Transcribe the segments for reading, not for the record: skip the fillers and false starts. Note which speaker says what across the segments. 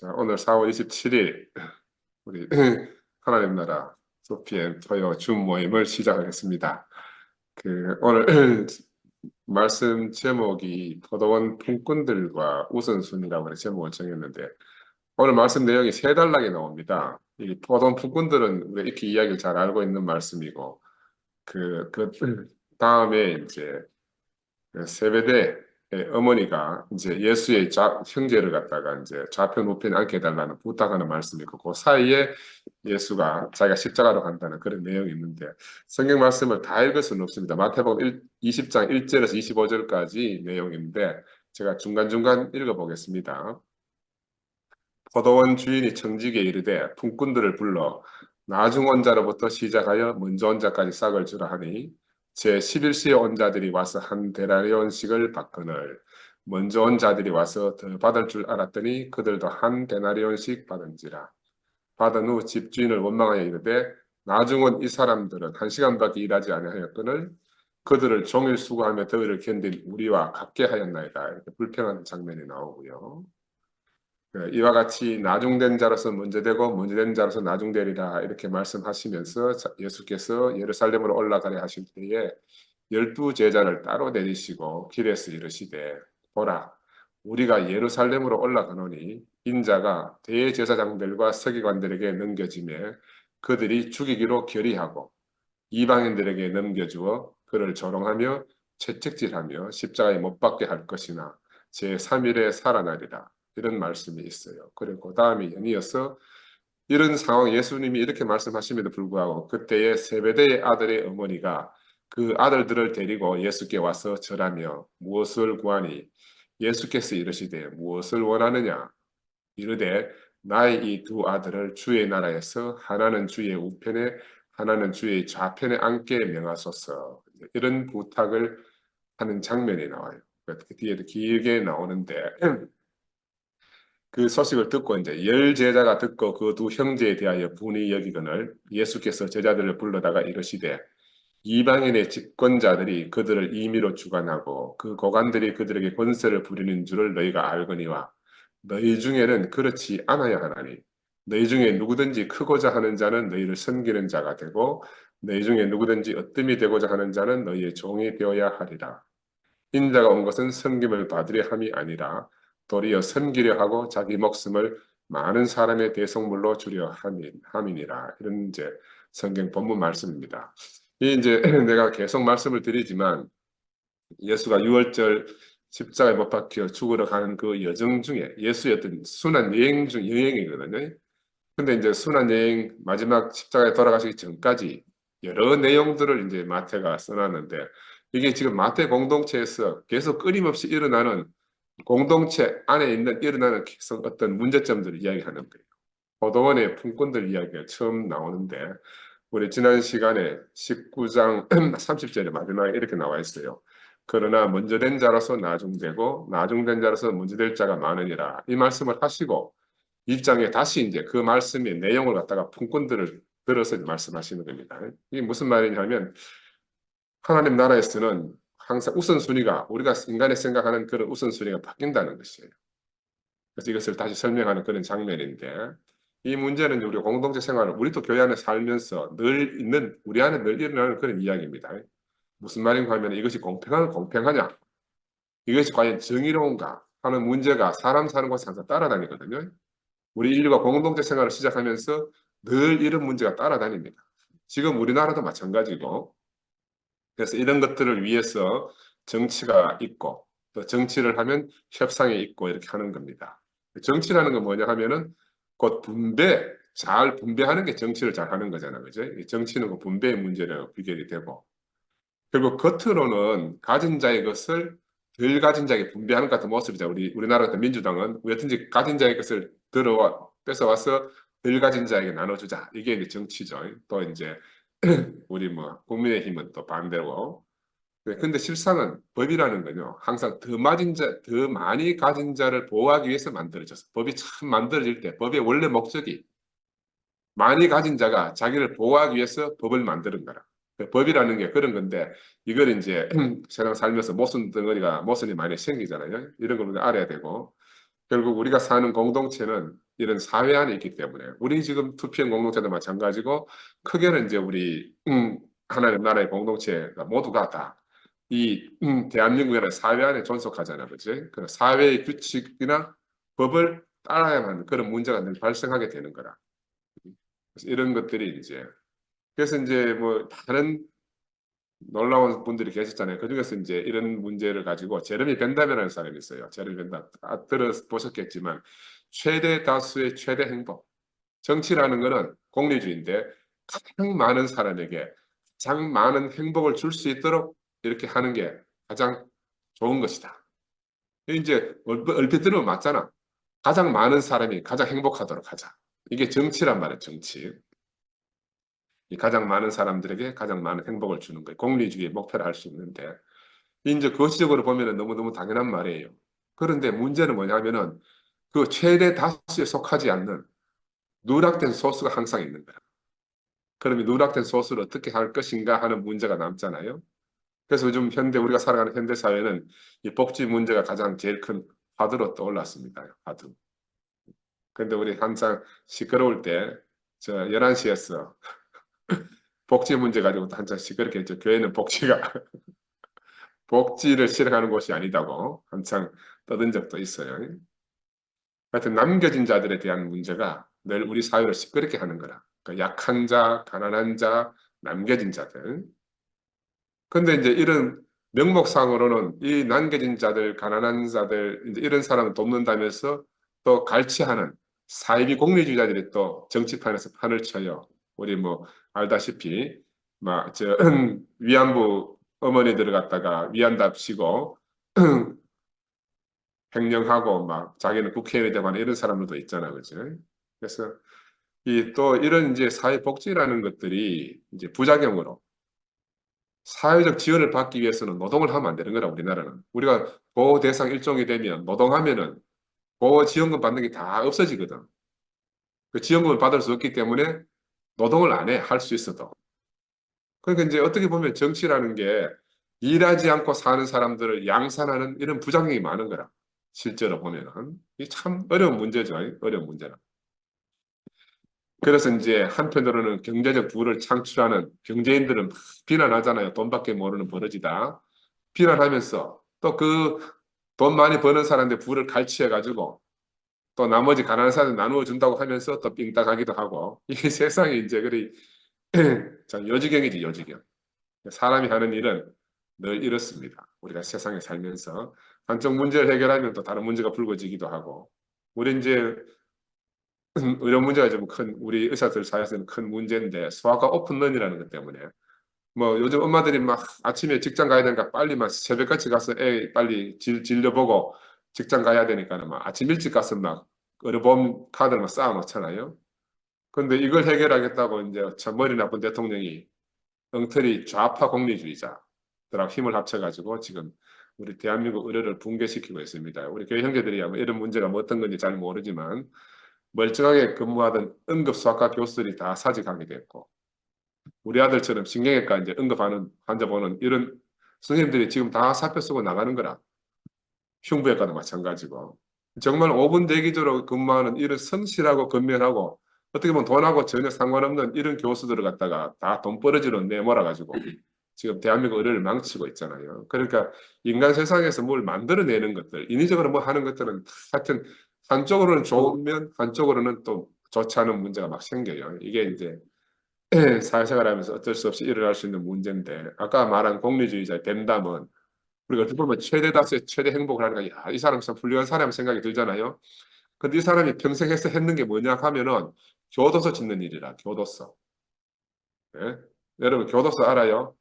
Speaker 1: 자, 오늘 4월 27일 우리 하나님 나라 소피엠 토요 줌 모임을 시작하겠습니다. 오늘 말씀 제목이 포도원 품꾼들과 우선순위라고 하는 제목을 정했는데 오늘 말씀 내용이 세 단락이 나옵니다. 이 포도원 품꾼들은 우리가 이렇게 이야기를 잘 알고 있는 말씀이고 그 다음에 이제 세베대의 어머니가 이제 예수의 형제를 갖다가 이제 좌편 우편에 앉게 해달라는 부탁하는 말씀이 있고 그 사이에 예수가 자기가 십자가로 간다는 그런 내용이 있는데 성경 말씀을 다 읽을 수는 없습니다. 마태복음 20장 1절에서 25절까지 내용인데 제가 중간중간 읽어보겠습니다. 포도원 주인이 청지기에 이르되 품꾼들을 불러 나중 온 자로부터 시작하여 먼저 온 자까지 싹을 주라 하니 제11시에 온 자들이 와서 한 데나리온씩을 받거늘 먼저 온 자들이 와서 더 받을 줄 알았더니 그들도 한 데나리온씩 받은지라. 받은 후 집주인을 원망하여 이르되 나중 온 이 사람들은 1시간밖에 일하지 아니하였거늘 그들을 종일 수고하며 더위를 견딘 우리와 같게 하였나이다. 이렇게 불평하는 장면이 나오고요. 이와 같이 나중된 자로서 먼저 되고 먼저 된 자로서 나중되리라 이렇게 말씀하시면서 예수께서 예루살렘으로 올라가려 하실 때에 12 제자를 따로 내리시고 길에서 이르시되 보라 우리가 예루살렘으로 올라가노니 인자가 대제사장들과 서기관들에게 넘겨지매 그들이 죽이기로 결의하고 이방인들에게 넘겨주어 그를 조롱하며 채찍질하며 십자가에 못 박게 할 것이나 제3일에 살아나리라. 이런 말씀이 있어요. 그리고 그 다음에 연이어서 이런 상황 예수님이 이렇게 말씀하심에도 불구하고 그때의 세베대의 아들의 어머니가 그 아들들을 데리고 예수께 와서 절하며 무엇을 구하니 예수께서 이르시되 무엇을 원하느냐 이르되 나의 이 두 아들을 주의 나라에서 하나는 주의 우편에 하나는 주의 좌편에 앉게 명하소서. 이런 부탁을 하는 장면이 나와요. 그 뒤에도 길게 나오는데 그 소식을 듣고 이제 열 제자가 듣고 그 두 형제에 대하여 분이 여기거늘 예수께서 제자들을 불러다가 이르시되 이방인의 집권자들이 그들을 임의로 주관하고 그 고관들이 그들에게 권세를 부리는 줄을 너희가 알거니와 너희 중에는 그렇지 않아야 하나니 너희 중에 누구든지 크고자 하는 자는 너희를 섬기는 자가 되고 너희 중에 누구든지 으뜸이 되고자 하는 자는 너희의 종이 되어야 하리라. 인자가 온 것은 섬김을 받으려 함이 아니라 도리어 섬기려 하고 자기 목숨을 많은 사람의 대속물로 주려 함이니라. 이런 이제 성경 본문 말씀입니다. 이 이제 내가 계속 말씀을 드리지만 예수가 6월절 십자가에 못 박혀 죽으러 가는 그 여정 중에 예수의 어떤 순환 여행이거든요. 근데 이제 순환 여행 마지막 십자가에 돌아가시기 전까지 여러 내용들을 이제 마태가 써놨는데 이게 지금 마태 공동체에서 계속 끊임없이 일어나는 공동체 안에 일어나는 계속 어떤 문제점들을 이야기하는 거예요. 포도원의 품꾼들 이야기가 처음 나오는데 우리 지난 시간에 19장 30절에 마지막에 이렇게 나와 있어요. 그러나 먼저 된 자로서 나중되고 나중된 자로서 먼저 될 자가 많으니라. 이 말씀을 하시고 입장에 다시 이제 그 말씀의 내용을 갖다가 품꾼들을 들어서 말씀하시는 겁니다. 이게 무슨 말이냐면 하나님 나라에서는 항상 우선순위가 우리가 인간이 생각하는 그런 우선순위가 바뀐다는 것이에요. 그래서 이것을 다시 설명하는 그런 장면인데 이 문제는 우리 공동체 생활을 우리도 교회 안에 살면서 늘 있는 우리 안에 늘 일어나는 그런 이야기입니다. 무슨 말인가 하면 이것이 공평하냐 이것이 과연 정의로운가 하는 문제가 사람 사는 곳에 항상 따라다니거든요. 우리 인류가 공동체 생활을 시작하면서 늘 이런 문제가 따라다닙니다. 지금 우리나라도 마찬가지고 그래서 이런 것들을 위해서 정치가 있고 또 정치를 하면 협상이 있고 이렇게 하는 겁니다. 정치라는 건 뭐냐 하면은 곧 잘 분배하는 게 정치를 잘 하는 거잖아요. 그죠? 정치는 그 분배의 문제로 비결이 되고 결국 겉으로는 가진 자의 것을 덜 가진 자에게 분배하는 것 같은 모습이죠. 우리나라 같은 민주당은 어떤지 가진 자의 것을 뺏어와서 덜 가진 자에게 나눠주자. 이게 이제 정치죠. 또 이제 우리 뭐 국민의힘은 또 반대고. 근데 실상은 법이라는 건요. 항상 더 많이 가진 자를 보호하기 위해서 만들어졌어. 법이 참 만들어질 때 법의 원래 목적이 많이 가진 자가 자기를 보호하기 위해서 법을 만드는 거라. 법이라는 게 그런 건데 이걸 이제 세상 살면서 모순이 많이 생기잖아요. 이런 걸 우리가 알아야 되고 결국 우리가 사는 공동체는 이런 사회 안에 있기 때문에 우리 지금 투표형 공동체도 마찬가지고 크게는 이제 우리 하나님 나라의 공동체가 모두가 다 이 대한민국이라는 사회 안에 존속하잖아, 그렇지? 그 사회의 규칙이나 법을 따라야만 하는 그런 문제가 늘 발생하게 되는 거라. 그래서 이런 것들이 이제 그래서 이제 뭐 다른 놀라운 분들이 계셨잖아요. 그중에서 이제 이런 문제를 가지고 제레미 벤담이라는 사람이 있어요. 제레미 벤담 들어보셨겠지만 최대 다수의 최대 행복. 정치라는 것은 공리주의인데 가장 많은 사람에게 가장 많은 행복을 줄 수 있도록 이렇게 하는 게 가장 좋은 것이다. 이제 얼핏 들으면 맞잖아. 가장 많은 사람이 가장 행복하도록 하자. 이게 정치란 말이에요, 정치. 이 가장 많은 사람들에게 가장 많은 행복을 주는 거예요. 공리주의의 목표를 할 수 있는데 이제 거시적으로 보면 너무너무 당연한 말이에요. 그런데 문제는 뭐냐면은 그 최대 다수에 속하지 않는 누락된 소수가 항상 있는 거야. 그러면 누락된 소수를 어떻게 할 것인가 하는 문제가 남잖아요. 그래서 요즘 우리가 살아가는 현대 사회는 이 복지 문제가 가장 제일 큰 화두로 떠올랐습니다. 화두. 그런데 우리 항상 시끄러울 때 저 11시에서 복지 문제 가지고 한참 시끄럽게 했죠. 교회는 복지를 실행하는 곳이 아니다고 한창 떠든 적도 있어요. 하여튼 남겨진 자들에 대한 문제가 늘 우리 사회를 시끄럽게 하는 거라. 그러니까 약한 자, 가난한 자, 남겨진 자들. 근데 이제 이런 명목상으로는 이 남겨진 자들, 가난한 자들, 이제 이런 사람을 돕는다면서 또 갈취하는 사이비 공리주의자들이 또 정치판에서 판을 쳐요. 우리 뭐 알다시피 막 저 위안부 어머니들을 갖다가 위안답시고 횡령하고 막 자기는 국회의원이 되고 하는 이런 사람들도 있잖아, 그죠? 그래서 이 또 이런 이제 사회복지라는 것들이 이제 부작용으로 사회적 지원을 받기 위해서는 노동을 하면 안 되는 거라 우리나라는. 우리가 보호 대상 일종이 되면 노동하면은 보호 지원금 받는 게 다 없어지거든. 그 지원금을 받을 수 없기 때문에 노동을 안 해, 할 수 있어도. 그러니까 이제 어떻게 보면 정치라는 게 일하지 않고 사는 사람들을 양산하는 이런 부작용이 많은 거라. 실제로 보면은. 이게 참 어려운 문제죠. 어려운 문제라. 그래서 이제 한편으로는 경제적 부를 창출하는 경제인들은 막 비난하잖아요. 돈밖에 모르는 버러지다. 비난하면서 또 그 돈 많이 버는 사람들 부를 갈취해가지고 또 나머지 가난한 사람들 나누어 준다고 하면서 또 빙딱하기도 하고 이게 세상이 이제 그리 참 요지경이지 요지경. 사람이 하는 일은 늘 이렇습니다. 우리가 세상에 살면서 한쪽 문제를 해결하면 또 다른 문제가 불거지기도 하고 우리 이제 이런 문제가 좀 큰 우리 의사들 사이에서는 큰 문제인데 소아과 오픈런이라는 것 때문에 뭐 요즘 엄마들이 막 아침에 직장 가야 되니까 빨리 막 새벽같이 가서 애 빨리 진료보고 직장 가야 되니까는 막 아침 일찍 가서 막 의료보험 카드를 막 쌓아 놓잖아요. 근데 이걸 해결하겠다고 이제 참 머리 나쁜 대통령이 엉터리 좌파 공리주의자들하고 힘을 합쳐가지고 지금 우리 대한민국 의료를 붕괴시키고 있습니다. 우리 교회 형제들이 아마 이런 문제가 뭐 어떤 건지 잘 모르지만 멀쩡하게 근무하던 응급소아과 교수들이 다 사직하게 됐고 우리 아들처럼 신경외과 이제 응급하는 환자 보는 이런 선생님들이 지금 다 사표 쓰고 나가는 거라. 흉부외과도 마찬가지고. 정말 5분 대기조로 근무하는 이런 성실하고 건면하고 어떻게 보면 돈하고 전혀 상관없는 이런 교수들을 갖다가 다 돈벌어지로 내몰아가지고 지금 대한민국 의료를 망치고 있잖아요. 그러니까 인간 세상에서 뭘 만들어내는 것들, 인위적으로 뭐 하는 것들은 하여튼 한쪽으로는 좋으면 한쪽으로는 또 좋지 않은 문제가 막 생겨요. 이게 이제 사회생활하면서 어쩔 수 없이 일어날 수 있는 문제인데 아까 말한 공리주의자의 벤담은 우리가 어떻게 보면 최대 다수의 최대 행복을 하니까 야, 이 사람 참 훌륭한 사람 생각이 들잖아요. 근데 이 사람이 평생 해서 했는 게 뭐냐 하면은 교도소 짓는 일이라 교도소. 예? 여러분 교도소 알아요?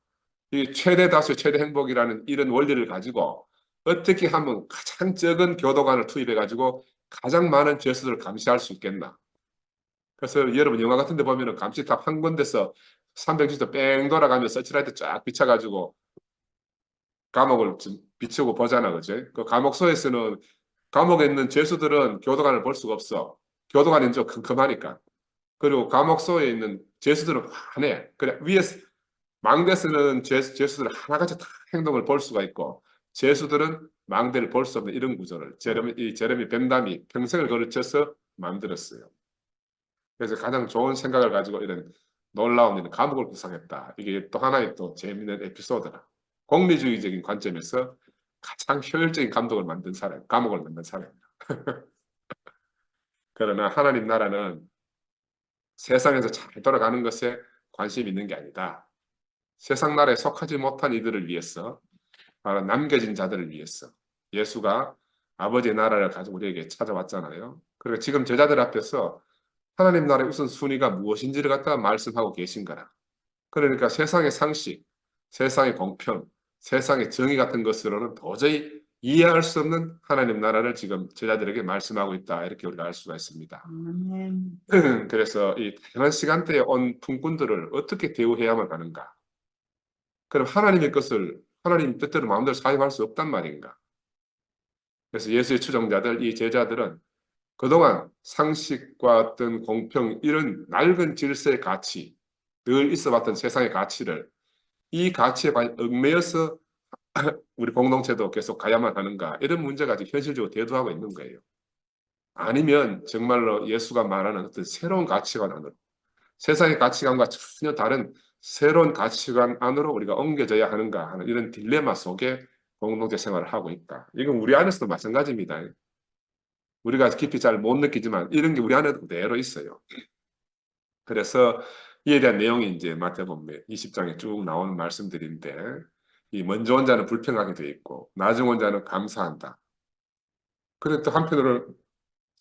Speaker 1: 이 최대 다수의 최대 행복이라는 이런 원리를 가지고 어떻게 하면 가장 적은 교도관을 투입해 가지고 가장 많은 죄수들을 감시할 수 있겠나? 그래서 여러분 영화 같은 데 보면은 감시탑 한 군데서 360도 뺑 돌아가면서 서치라이트 쫙 비춰가지고 감옥을 비추고 보잖아, 그지? 그 감옥소에서는 감옥에 있는 죄수들은 교도관을 볼 수가 없어. 교도관이 좀 컴컴하니까. 그리고 감옥소에 있는 죄수들은 환해. 그래 위에 망대에서는 죄수들은 하나같이 다 행동을 볼 수가 있고 죄수들은 망대를 볼 수 없는 이런 구조를 제레미 벤담이 평생을 거르쳐서 만들었어요. 그래서 가장 좋은 생각을 가지고 이런 놀라운 이런 감옥을 구성했다. 이게 또 하나의 또 재미있는 에피소드라. 공리주의적인 관점에서 가장 효율적인 감옥을 만든 사람입니다. 그러나 하나님 나라는 세상에서 잘 돌아가는 것에 관심이 있는 게 아니다. 세상 나라에 속하지 못한 이들을 위해서, 바로 남겨진 자들을 위해서 예수가 아버지의 나라를 가지고 우리에게 찾아왔잖아요. 그리고 지금 제자들 앞에서 하나님 나라의 우선순위가 무엇인지를 갖다가 말씀하고 계신 거라. 그러니까 세상의 상식, 세상의 공평, 세상의 정의 같은 것으로는 도저히 이해할 수 없는 하나님 나라를 지금 제자들에게 말씀하고 있다. 이렇게 우리가 알 수가 있습니다. 그래서 이 다양한 시간대에 온 품꾼들을 어떻게 대우해야만 하는가? 그럼 하나님의 것을 하나님 뜻대로 마음대로 사용할 수 없단 말인가? 그래서 예수의 추종자들, 이 제자들은 그동안 상식과 어떤 공평, 이런 낡은 질서의 가치, 늘 있어왔던 세상의 가치를 이 가치에 얽매여서 우리 공동체도 계속 가야만 하는가, 이런 문제가 지금 현실적으로 대두하고 있는 거예요. 아니면 정말로 예수가 말하는 어떤 새로운 가치관 안으로, 세상의 가치관과 전혀 다른 새로운 가치관 안으로 우리가 옮겨져야 하는가 하는 이런 딜레마 속에 공동체 생활을 하고 있다. 이건 우리 안에서도 마찬가지입니다. 우리가 깊이 잘 못 느끼지만 이런 게 우리 안에도 그대로 있어요. 그래서 이에 대한 내용이 이제 마태복음 20장에 쭉 나오는 말씀들인데, 이 먼저 온 자는 불평하게 돼 있고 나중 온 자는 감사한다. 그런데 또 한편으로는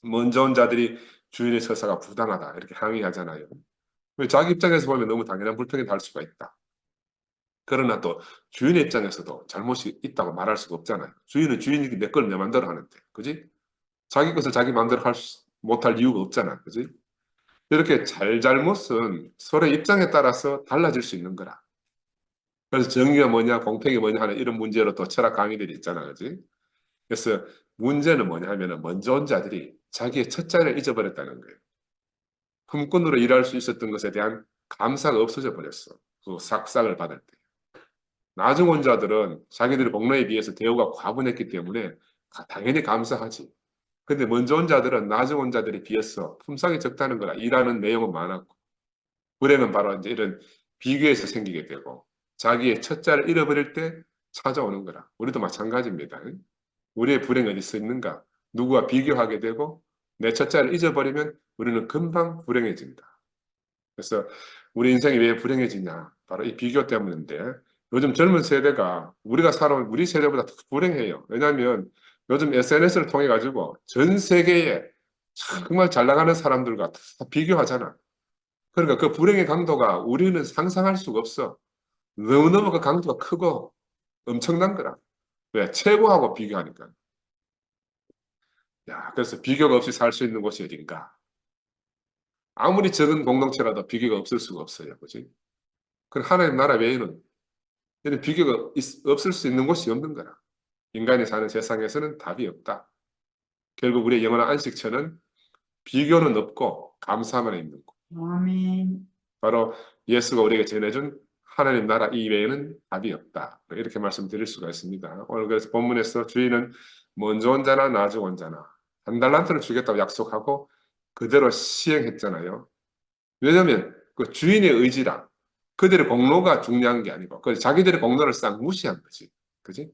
Speaker 1: 먼저 온 자들이 주인의 처사가 부당하다 이렇게 항의하잖아요. 자기 입장에서 보면 너무 당연한 불평이 달 수가 있다. 그러나 또 주인의 입장에서도 잘못이 있다고 말할 수가 없잖아요. 주인은 주인이 내 걸 내 맘대로 하는데, 그지? 자기 것을 자기 맘대로 못할 이유가 없잖아, 그지? 이렇게 잘잘못은 서로의 입장에 따라서 달라질 수 있는 거라. 그래서 정의가 뭐냐, 공평이 뭐냐 하는 이런 문제로 또 철학 강의들이 있잖아, 그지? 그래서 문제는 뭐냐 하면은 먼저 온 자들이 자기의 첫 자리를 잊어버렸다는 거예요. 품꾼으로 일할 수 있었던 것에 대한 감사가 없어져 버렸어. 그 삭삭을 받을 때. 나중 온 자들은 자기들의 공로에 비해서 대우가 과분했기 때문에 당연히 감사하지. 근데 먼저 온 자들은 나중 온 자들에 비해서 품삯이 적다는 거라. 일하는 내용은 많았고. 불행은 바로 이제 이런 비교에서 생기게 되고, 자기의 첫 자를 잃어버릴 때 찾아오는 거라. 우리도 마찬가지입니다. 우리의 불행이 어디 서 있는가? 누구와 비교하게 되고, 내 첫 자를 잊어버리면 우리는 금방 불행해진다. 그래서 우리 인생이 왜 불행해지냐? 바로 이 비교 때문인데, 요즘 젊은 세대가 우리가 살아온 우리 세대보다 더 불행해요. 왜냐하면 요즘 SNS를 통해 가지고 전 세계에 정말 잘 나가는 사람들과 다 비교하잖아. 그러니까 그 불행의 강도가 우리는 상상할 수가 없어. 너무너무 그 강도가 크고 엄청난 거라. 왜? 최고하고 비교하니까. 야, 그래서 비교가 없이 살 수 있는 곳이 어딘가? 아무리 적은 공동체라도 비교가 없을 수가 없어요. 그지? 그 하나님 나라 외에는 이런 비교가 없을 수 있는 곳이 없는 거라. 인간이 사는 세상에서는 답이 없다. 결국 우리의 영원한 안식처는 비교는 없고 감사만 있는 곳. 아멘. 바로 예수가 우리에게 전해준 하나님 나라 이외에는 답이 없다. 이렇게 말씀드릴 수가 있습니다. 오늘 그래서 본문에서 주인은 먼저 온 자나 나중 온 자나 한 달란트를 주겠다고 약속하고 그대로 시행했잖아요. 왜냐하면 그 주인의 의지라, 그들의 공로가 중요한 게 아니고 그 자기들의 공로를 싹 무시한 거지. 그지?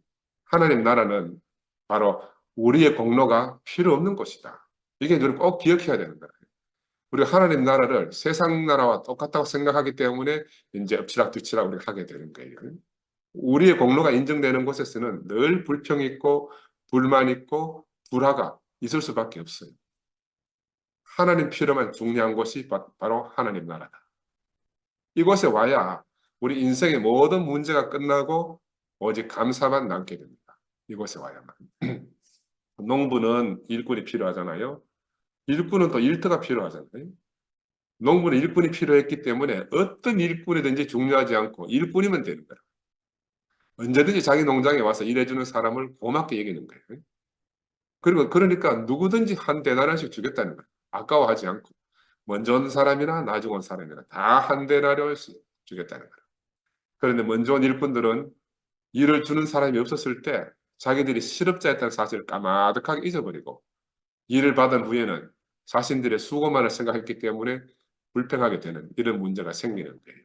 Speaker 1: 하나님 나라는 바로 우리의 공로가 필요 없는 것이다. 이게 우리가 꼭 기억해야 되는 거예요. 우리가 하나님 나라를 세상 나라와 똑같다고 생각하기 때문에 이제 엎치락뒤치락 우리가 하게 되는 거예요. 우리의 공로가 인정되는 곳에서는 늘 불평이 있고 불만 있고 불화가 있을 수밖에 없어요. 하나님 필요만 중요한 곳이 바로 하나님 나라다. 이곳에 와야 우리 인생의 모든 문제가 끝나고 오직 감사만 남게 됩니다. 이곳에 와야만. 농부는 일꾼이 필요하잖아요. 일꾼은 또 일터가 필요하잖아요. 농부는 일꾼이 필요했기 때문에 어떤 일꾼이든지 중요하지 않고 일꾼이면 되는 거예요. 언제든지 자기 농장에 와서 일해주는 사람을 고맙게 여기는 거예요. 그리고 그러니까 누구든지 한 데나리온씩 주겠다는 거예요. 아까워하지 않고. 먼저 온 사람이나 나중 온 사람이나 다 한 데나리온씩 주겠다는 거예요. 그런데 먼저 온 일꾼들은 일을 주는 사람이 없었을 때 자기들이 실업자였다는 사실을 까마득하게 잊어버리고 일을 받은 후에는 자신들의 수고만을 생각했기 때문에 불평하게 되는 이런 문제가 생기는 거예요.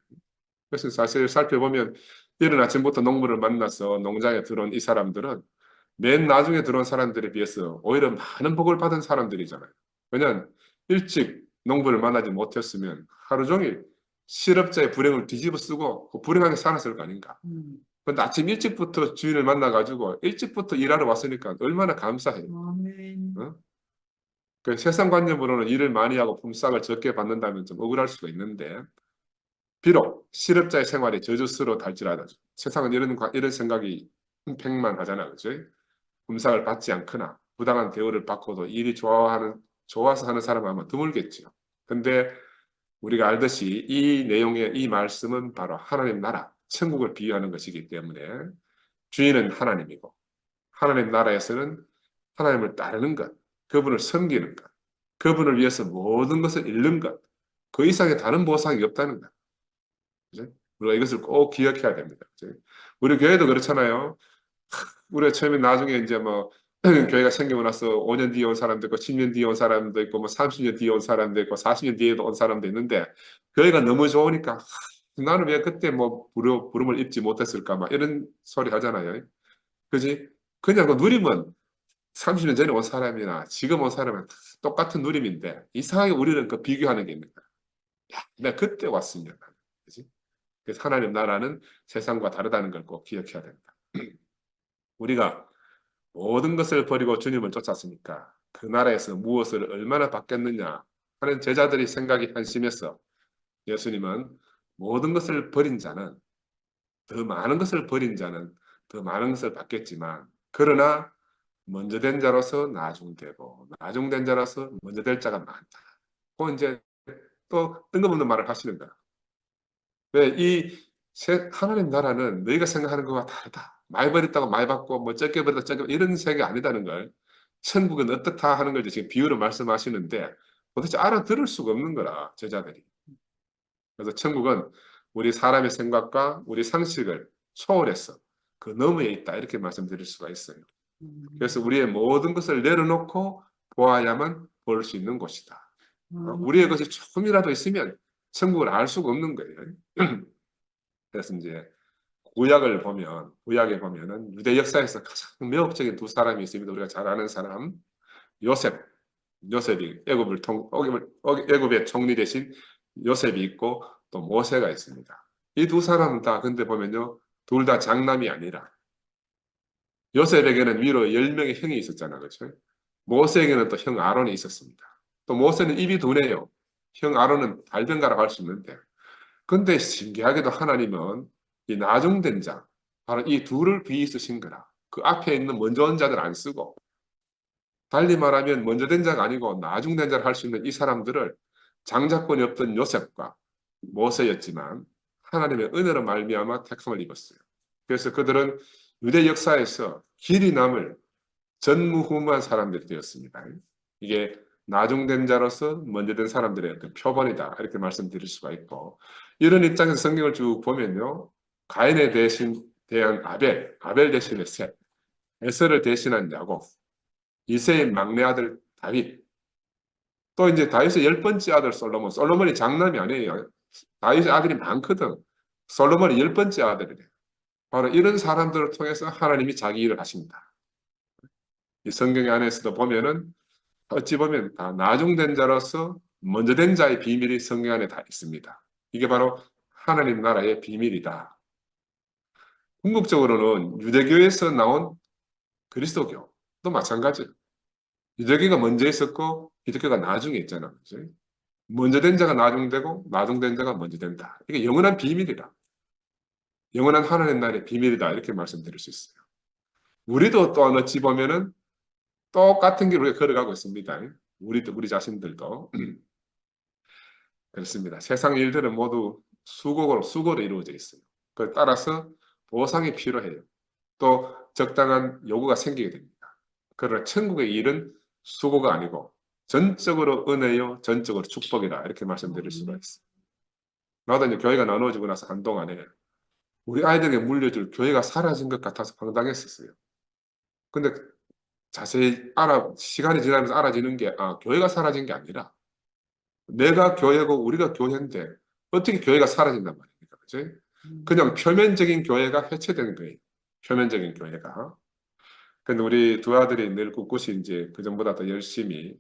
Speaker 1: 그래서 사실 살펴보면 이른 아침부터 농부를 만나서 농장에 들어온 이 사람들은 맨 나중에 들어온 사람들에 비해서 오히려 많은 복을 받은 사람들이잖아요. 왜냐하면 일찍 농부를 만나지 못했으면 하루 종일 실업자의 불행을 뒤집어 쓰고 그 불행하게 살았을 거 아닌가. 근데 아침 일찍부터 주인을 만나가지고 일찍부터 일하러 왔으니까 얼마나 감사해요.
Speaker 2: 아멘.
Speaker 1: 어? 그 세상관념으로는 일을 많이 하고 품삯을 적게 받는다면 좀 억울할 수가 있는데 비록 실업자의 생활이 저주스러워 할지라도 세상은 이런 생각이 팽만 하잖아, 그죠? 품삯을 받지 않거나 부당한 대우를 받고도 일이 좋아서 하는 사람은 아마 드물겠죠. 근데 우리가 알듯이 이 내용의 이 말씀은 바로 하나님 나라, 천국을 비유하는 것이기 때문에 주인은 하나님이고 하나님 나라에서는 하나님을 따르는 것, 그분을 섬기는 것, 그분을 위해서 모든 것을 잃는 것, 그 이상의 다른 보상이 없다는 것. 그죠? 우리가 이것을 꼭 기억해야 됩니다. 그죠? 우리 교회도 그렇잖아요. 우리가 처음에 나중에 이제 뭐 교회가 생기고 나서 5년 뒤에 온 사람도 있고 10년 뒤에 온 사람도 있고 뭐 30년 뒤에 온 사람도 있고 40년 뒤에 온 사람도 있는데 교회가 너무 좋으니까 나는 왜 그때 뭐 부름을 입지 못했을까 막 이런 소리 하잖아요. 그지? 그냥 그 누림은 30년 전에 온 사람이나 지금 온 사람은 똑같은 누림인데 이상하게 우리는 그 비교하는 게 있는 거야. 야, 내가 그때 왔으면. 그지? 그래서 하나님 나라는 세상과 다르다는 걸 꼭 기억해야 된다. 우리가 모든 것을 버리고 주님을 쫓았으니까 그 나라에서 무엇을 얼마나 받겠느냐 하는 제자들이 생각이 한심해서 예수님은 모든 것을 버린 자는 더 많은 것을 버린 자는 더 많은 것을 받겠지만 그러나 먼저 된 자로서 나중되고 나중된 자로서 먼저 될 자가 많다. 그 이제 또 뜬금없는 말을 하시는 거야. 왜 하나님 나라는 너희가 생각하는 것과 다르다. 많이 버렸다고 많이 받고 뭐 적게 버렸다 적게 이런 세계 아니다는 걸 천국은 어떻다 하는 걸 지금 비유로 말씀하시는데 도대체 알아들을 수가 없는 거라 제자들이. 그래서 천국은 우리 사람의 생각과 우리 상식을 초월해서 그 너머에 있다 이렇게 말씀드릴 수가 있어요. 그래서 우리의 모든 것을 내려놓고 보아야만 볼 수 있는 곳이다. 우리의 것이 조금이라도 있으면 천국을 알 수가 없는 거예요. 그래서 이제 구약에 보면은 유대 역사에서 가장 매혹적인 두 사람이 있습니다. 우리가 잘 아는 사람 요셉, 요셉이 애굽의 총리 대신 요셉이 있고 또 모세가 있습니다. 이 두 사람 다 근데 보면요, 둘 다 장남이 아니라 요셉에게는 위로 10명의 형이 있었잖아, 그렇죠? 모세에게는 또 형 아론이 있었습니다. 또 모세는 입이 두네요. 형 아론은 달변가라고 할 수 있는데 근데 신기하게도 하나님은 이 나중된 자, 바로 이 둘을 비이 쓰신 거라. 그 앞에 있는 먼저 온 자들 안 쓰고, 달리 말하면 먼저 된 자가 아니고 나중된 자를 할 수 있는 이 사람들을 장자권이 없던 요셉과 모세였지만 하나님의 은혜로 말미암아 택함을 입었어요. 그래서 그들은 유대 역사에서 길이 남을 전무후무한 사람들이 되었습니다. 이게 나중된 자로서 먼저 된 사람들의 어떤 표본이다 이렇게 말씀드릴 수가 있고 이런 입장에서 성경을 쭉 보면요 가인에 대한 아벨 대신에 셋, 에서를 대신한 야곱, 이세의 막내 아들 다윗, 또 이제 다윗의 10번째 아들 솔로몬이 장남이 아니에요. 다윗의 아들이 많거든. 솔로몬이 10번째 아들이래. 바로 이런 사람들을 통해서 하나님이 자기 일을 하십니다. 이 성경 안에서도 보면은 어찌 보면 다 나중된 자로서 먼저 된 자의 비밀이 성경 안에 다 있습니다. 이게 바로 하나님 나라의 비밀이다. 궁극적으로는 유대교에서 나온 그리스도교도 마찬가지예요. 유대교가 먼저 있었고 기독교가 나중에 있잖아. 그죠? 먼저 된 자가 나중되고 나중된 자가 먼저 된다. 이게 영원한 비밀이다. 영원한 하나님 나라의 비밀이다. 이렇게 말씀드릴 수 있어요. 우리도 또 어찌 보면은 똑같은 길을 우리가 걸어가고 있습니다. 우리 자신들도. 그렇습니다. 세상 일들은 모두 수고로 이루어져 있어요. 그 따라서 보상이 필요해요. 또 적당한 요구가 생기게 됩니다. 그러나 천국의 일은 수고가 아니고 전적으로 은혜요, 전적으로 축복이다. 이렇게 말씀드릴 수가 있어요. 나도 이제 교회가 나눠지고 나서 한동안에 우리 아이들에게 물려줄 교회가 사라진 것 같아서 황당했었어요. 근데 자세히 시간이 지나면서 알아지는 게, 교회가 사라진 게 아니라 내가 교회고 우리가 교회인데 어떻게 교회가 사라진단 말입니까? 그치? 그냥 표면적인 교회가 해체된 거예요. 표면적인 교회가. 근데 우리 두 아들이 늘 꿋꿋이 이제 그전보다 더 열심히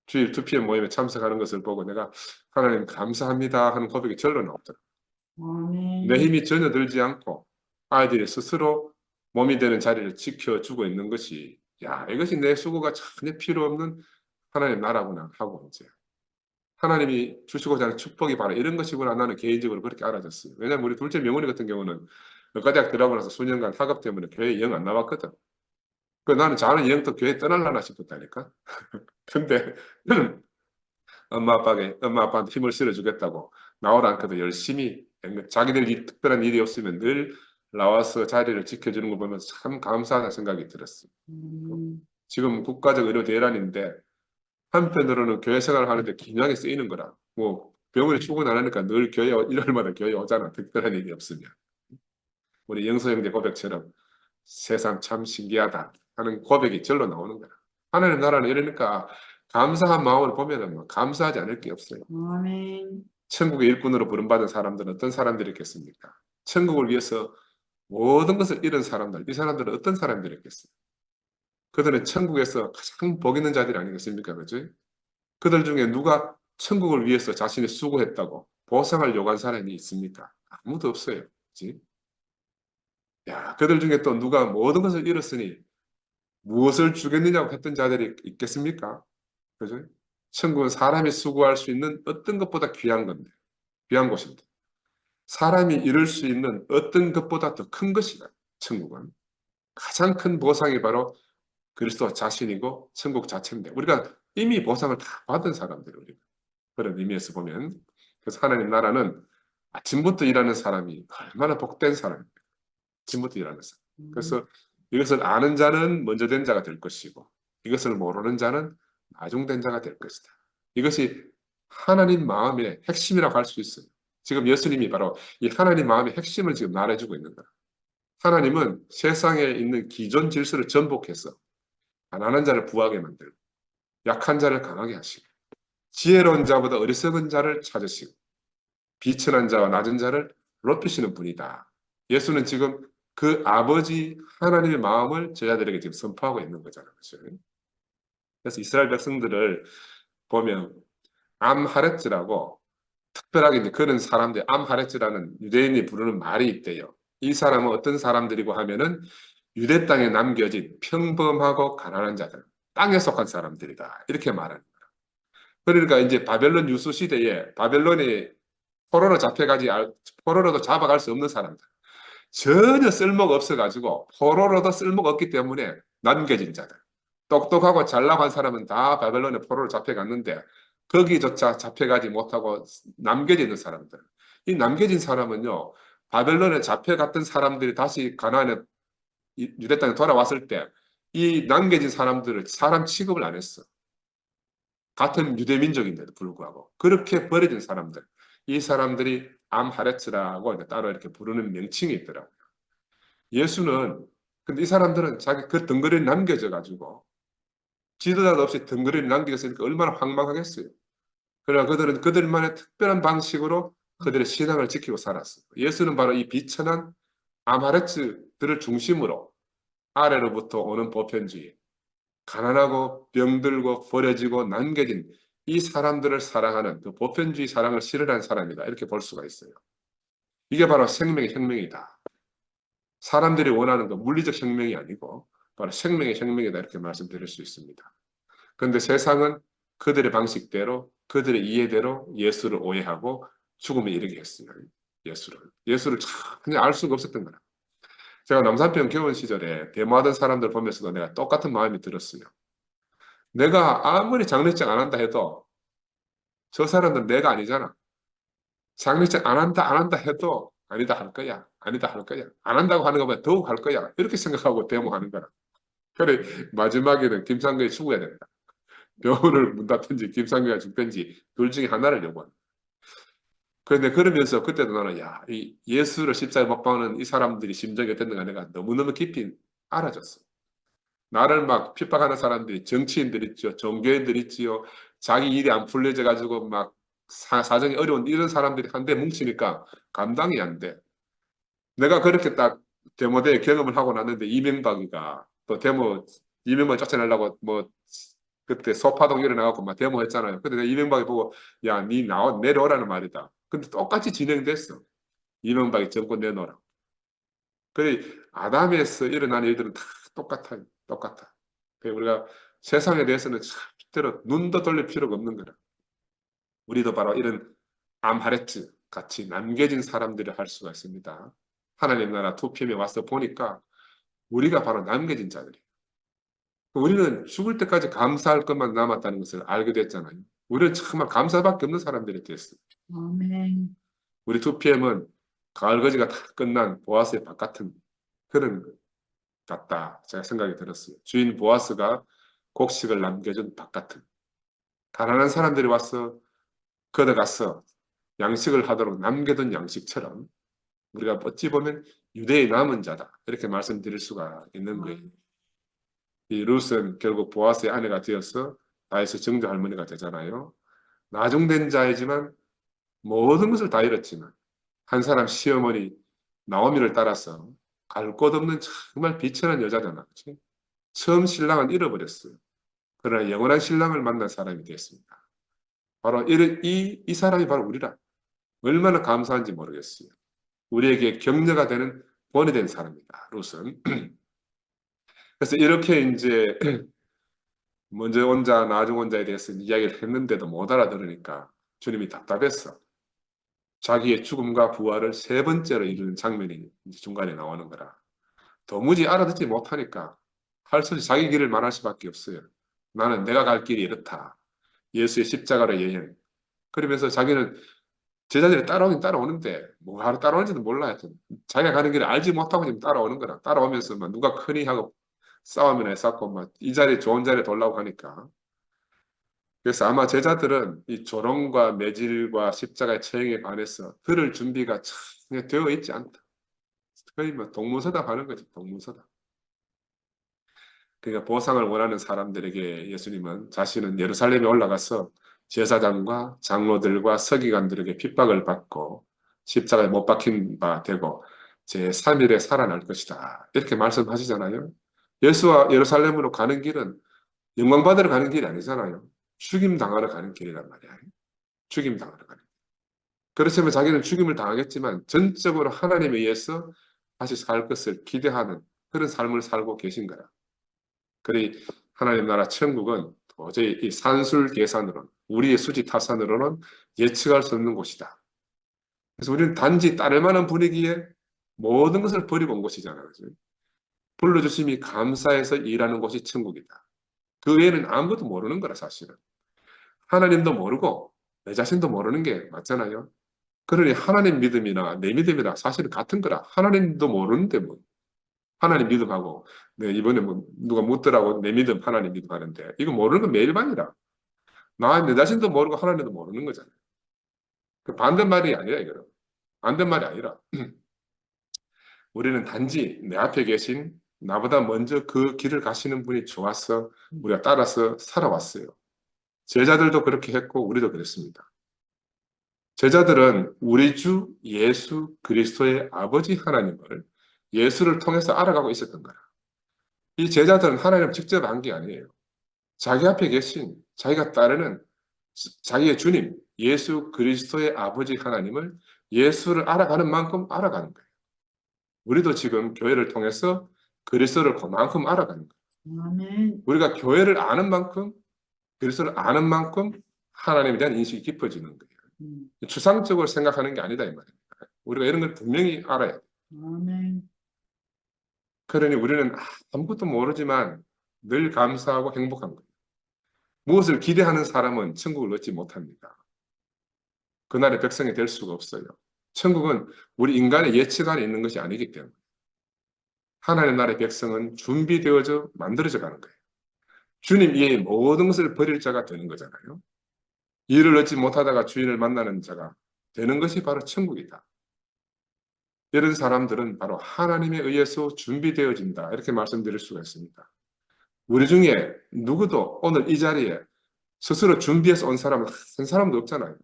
Speaker 1: 주일 2PM 모임에 참석하는 것을 보고 내가 하나님 감사합니다 하는 고백이 절로 나오더라고요. 내
Speaker 2: 아멘.
Speaker 1: 힘이 전혀 들지 않고 아이들이 스스로 몸이 되는 자리를 지켜주고 있는 것이, 야, 이것이 내 수고가 전혀 필요 없는 하나님 나라구나 하고 이제 하나님이 주시고자 하는 축복이 바로 이런 것이구나 나는 개인적으로 그렇게 알아졌어요. 왜냐하면 우리 둘째 명훈이 같은 경우는 의과대학 들어가고 나서 수년간 학업 때문에 교회에 영 안 나왔거든. 그 나는 자는 영또 교회 떠날라나 싶었다니까. 근데 엄마 아빠한테 힘을 실어주겠다고 나오라 않고도 열심히 자기들 특별한 일이 없으면 늘 나와서 자리를 지켜주는 걸 보면서 참 감사하다는 생각이 들었어요. 지금 국가적 의료 대란인데 한편으로는 교회 생활을 하는데 긴장이 쓰이는 거라. 뭐 병원에 출근 안 하니까 늘 교회 일요일마다 교회 오잖아. 특별한 일이 없으면. 우리 영서 형제 고백처럼 세상 참 신기하다 하는 고백이 절로 나오는 거야. 하나님 나라는 이러니까 감사한 마음을 보면은 뭐 감사하지 않을 게 없어요.
Speaker 2: 아멘.
Speaker 1: 천국의 일꾼으로 부름받은 사람들은 어떤 사람들이겠습니까? 천국을 위해서 모든 것을 잃은 사람들, 이 사람들은 어떤 사람들이겠어요? 그들은 천국에서 가장 복 있는 자들이 아니겠습니까? 그죠? 그들 중에 누가 천국을 위해서 자신이 수고했다고 보상을 요구한 사람이 있습니까? 아무도 없어요. 그치? 야, 그들 중에 또 누가 모든 것을 잃었으니 무엇을 주겠느냐고 했던 자들이 있겠습니까? 그죠? 천국은 사람이 수고할 수 있는 어떤 것보다 귀한 건데, 귀한 곳인데. 사람이 이룰 수 있는 어떤 것보다 더 큰 것이다. 천국은. 가장 큰 보상이 바로 그리스도 자신이고 천국 자체인데 우리가 이미 보상을 다 받은 사람들 우리가. 그런 의미에서 보면 그래서 하나님 나라는 아침부터 일하는 사람이 얼마나 복된 사람입니까? 아침부터 일하는 사람. 그래서 이것을 아는 자는 먼저 된 자가 될 것이고 이것을 모르는 자는 나중된 자가 될 것이다. 이것이 하나님 마음의 핵심이라고 할 수 있어요. 지금 예수님이 바로 이 하나님 마음의 핵심을 지금 말해주고 있는 거야. 하나님은 세상에 있는 기존 질서를 전복해서 가난한 자를 부하게 만들고 약한 자를 강하게 하시고 지혜로운 자보다 어리석은 자를 찾으시고 비천한 자와 낮은 자를 높이시는 분이다. 예수는 지금 그 아버지 하나님의 마음을 제자들에게 지금 선포하고 있는 거잖아요. 그렇죠? 그래서 이스라엘 백성들을 보면 암하렛즈라고 특별하게 이제 그런 사람들, 암하렛즈라는 유대인이 부르는 말이 있대요. 이 사람은 어떤 사람들이고 하면은 유대 땅에 남겨진 평범하고 가난한 자들, 땅에 속한 사람들이다. 이렇게 말하는 거예요. 그러니까 이제 바벨론 유수 시대에 바벨론이 포로로도 잡아갈 수 없는 사람들. 전혀 쓸모가 없어가지고 포로로도 쓸모가 없기 때문에 남겨진 자들. 똑똑하고 잘나간 사람은 다 바벨론의 포로로 잡혀갔는데 거기조차 잡혀가지 못하고 남겨져 있는 사람들. 이 남겨진 사람은요. 바벨론에 잡혀갔던 사람들이 다시 가나안에 유대 땅에 돌아왔을 때 이 남겨진 사람들을 사람 취급을 안 했어. 같은 유대 민족인데도 불구하고 그렇게 버려진 사람들. 이 사람들이 암하레츠라고 따로 이렇게 부르는 명칭이 있더라고요. 예수는 근데 이 사람들은 자기 그 덩그리를 남겨져 가지고 지도자도 없이 덩그리를 남겨졌으니까 얼마나 황망하겠어요. 그러나 그들은 그들만의 특별한 방식으로 그들의 신앙을 지키고 살았어요. 예수는 바로 이 비천한 아마레츠들을 중심으로 아래로부터 오는 보편주의, 가난하고 병들고 버려지고 남겨진 이 사람들을 사랑하는 그 보편주의 사랑을 실현한 사람이다. 이렇게 볼 수가 있어요. 이게 바로 생명의 혁명이다. 사람들이 원하는 그 물리적 혁명이 아니고 바로 생명의 혁명이다. 이렇게 말씀드릴 수 있습니다. 그런데 세상은 그들의 방식대로 그들의 이해대로 예수를 오해하고 죽음에 이르게 했어요. 예수를 전혀 알 수가 없었던 거라. 제가 남산평 교원 시절에 데모하던 사람들 보면서도 내가 똑같은 마음이 들었어요. 내가 아무리 장례식 안 한다 해도 저 사람들은 내가 아니잖아. 장례식 안 한다 해도 아니다 할 거야. 아니다 할 거야. 안 한다고 하는 것보다 더욱 할 거야. 이렇게 생각하고 데모하는 거라. 그래 마지막에는 김상국이 죽어야 된다. 병원을 문 닫든지 김상규가 죽든지 둘 중에 하나를 요구한다. 그런데 그러면서 그때도 나는 이 예수를 십자가에 못 박는 이 사람들이 심정이 어땠는가 내가 너무너무 깊이 알아졌어. 나를 막 핍박하는 사람들이 정치인들 있죠. 종교인들 있지요. 자기 일이 안 풀려져 가지고 막 사정이 어려운 이런 사람들이 한데 뭉치니까 감당이 안 돼. 내가 그렇게 딱 데모대에 경험을 하고 났는데 이명박이가 또 데모 이명박 쫓아내려고 뭐 그때 소파동 일어나갖고 막 데모했잖아요. 근데 내가 이명박이 보고 야, 니 나와 내려오라는 말이다. 근데 똑같이 진행됐어. 이명박이 정권 내놓으라. 그래 아담에서 일어난 일들은 다 똑같아요. 똑같아. 그래서 우리가 세상에 대해서는 절대로 눈도 돌릴 필요가 없는 거라. 우리도 바로 이런 암하레츠 같이 남겨진 사람들이 할 수가 있습니다. 하나님 나라 2PM에 와서 보니까 우리가 바로 남겨진 자들이에요. 우리는 죽을 때까지 감사할 것만 남았다는 것을 알게 됐잖아요. 우리는 정말 감사밖에 없는 사람들이 됐어요.
Speaker 2: 아멘.
Speaker 1: 우리 2PM은 가을거지가 다 끝난 보아스의 밭 같은 그런 것 같다. 제가 생각이 들었어요. 주인 보아스가 곡식을 남겨준 밭 같은 가난한 사람들이 와서 걷어가서 양식을 하도록 남겨둔 양식처럼 우리가 어찌 보면 유대의 남은 자다. 이렇게 말씀드릴 수가 있는 거예요. 이 룻은 결국 보아스의 아내가 되어서 다윗의 정조 할머니가 되잖아요. 나중된 자이지만 모든 것을 다 잃었지만 한 사람 시어머니 나오미를 따라서 갈 곳 없는 정말 비천한 여자잖아. 그치? 처음 신랑은 잃어버렸어요. 그러나 영원한 신랑을 만난 사람이 되었습니다. 바로 이 사람이 바로 우리라. 얼마나 감사한지 모르겠어요. 우리에게 격려가 되는 본이 된 사람이다. 룻은. 그래서 이렇게 이제 먼저 혼자 나중 혼자에 대해서 이야기를 했는데도 못 알아들으니까 주님이 답답했어. 자기의 죽음과 부활을 세 번째로 이루는 장면이 중간에 나오는 거라. 도무지 알아듣지 못하니까 할 수 없이 자기 길을 말할 수밖에 없어요. 나는 내가 갈 길이 이렇다. 예수의 십자가로 여행. 그러면서 자기는 제자들이 따라오긴 따라오는데 뭐 하러 따라오는지도 몰라 하여튼 자기가 가는 길을 알지 못하고 지금 따라오는 거라. 따라오면서 막 누가 크니 하고 싸움이나 했었고 막 이 자리 좋은 자리에 돌라고 하니까 그래서 아마 제자들은 이 조롱과 매질과 십자가의 처형에 관해서 들을 준비가 참 되어 있지 않다. 거의 뭐 동문서답 하는 거지, 동문서답. 그러니까 보상을 원하는 사람들에게 예수님은 자신은 예루살렘에 올라가서 제사장과 장로들과 서기관들에게 핍박을 받고 십자가에 못 박힌 바 되고 제3일에 살아날 것이다. 이렇게 말씀하시잖아요. 예수와 예루살렘으로 가는 길은 영광 받으러 가는 길이 아니잖아요. 죽임 당하러 가는 길이란 말이야. 죽임 당하러 가는 길. 그렇지만 자기는 죽임을 당하겠지만 전적으로 하나님에 의해서 다시 살 것을 기대하는 그런 삶을 살고 계신 거라. 그러니 하나님 나라 천국은 도저히 이 산술 계산으로는 우리의 수지 타산으로는 예측할 수 없는 곳이다. 그래서 우리는 단지 따를 만한 분위기에 모든 것을 버리고 온 곳이잖아요. 그죠? 불러주심이 감사해서 일하는 곳이 천국이다. 그 외에는 아무것도 모르는 거라 사실은. 하나님도 모르고 내 자신도 모르는 게 맞잖아요. 그러니 하나님 믿음이나 내 믿음이나 사실은 같은 거라. 하나님도 모르는데 뭐. 하나님 믿음하고 네, 이번에 뭐 누가 묻더라고 내 믿음 하나님 믿음하는데 이거 모르는 건 매일반이라. 나 내 자신도 모르고 하나님도 모르는 거잖아요. 그 반대말이 아니라 이거는. 반대말이 아니라 우리는 단지 내 앞에 계신 나보다 먼저 그 길을 가시는 분이 좋아서 우리가 따라서 살아왔어요. 제자들도 그렇게 했고 우리도 그랬습니다. 제자들은 우리 주 예수 그리스도의 아버지 하나님을 예수를 통해서 알아가고 있었던 거라. 이 제자들은 하나님을 직접 안 게 아니에요. 자기 앞에 계신 자기가 따르는 자기의 주님 예수 그리스도의 아버지 하나님을 예수를 알아가는 만큼 알아가는 거예요. 우리도 지금 교회를 통해서 그리스도를 그만큼 알아가는 거예요.
Speaker 2: 아멘.
Speaker 1: 우리가 교회를 아는 만큼 그리스도를 아는 만큼 하나님에 대한 인식이 깊어지는 거예요. 추상적으로 생각하는 게 아니다 이 말입니다. 우리가 이런 걸 분명히 알아야 돼요.
Speaker 2: 아멘.
Speaker 1: 그러니 우리는 아무것도 모르지만 늘 감사하고 행복한 거예요. 무엇을 기대하는 사람은 천국을 얻지 못합니다. 그날의 백성이 될 수가 없어요. 천국은 우리 인간의 예측 안에 있는 것이 아니기 때문에 하나님 나라의 백성은 준비되어져 만들어져 가는 거예요. 주님 이외의 모든 것을 버릴 자가 되는 거잖아요. 일을 얻지 못하다가 주인을 만나는 자가 되는 것이 바로 천국이다. 이런 사람들은 바로 하나님에 의해서 준비되어진다. 이렇게 말씀드릴 수가 있습니다. 우리 중에 누구도 오늘 이 자리에 스스로 준비해서 온 사람은 한 사람도 없잖아요.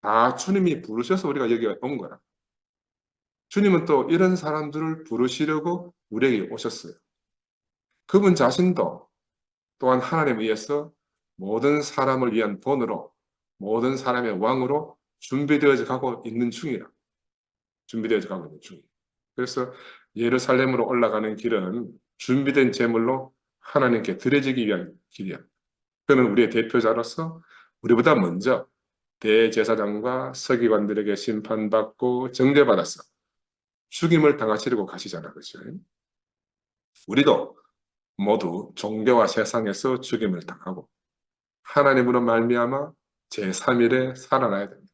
Speaker 1: 다 주님이 부르셔서 우리가 여기 온 거라. 주님은 또 이런 사람들을 부르시려고 우리에게 오셨어요. 그분 자신도 또한 하나님에 의해서 모든 사람을 위한 본으로, 모든 사람의 왕으로 준비되어져 가고 있는 중이라. 준비되어져 가고 있는 중이에요. 그래서 예루살렘으로 올라가는 길은 준비된 제물로 하나님께 드려지기 위한 길이야. 그는 우리의 대표자로서 우리보다 먼저 대제사장과 서기관들에게 심판받고 정죄받았어. 죽임을 당하시려고 가시잖아, 그죠? 우리도 모두 종교와 세상에서 죽임을 당하고 하나님으로 말미암아 제3일에 살아나야 됩니다.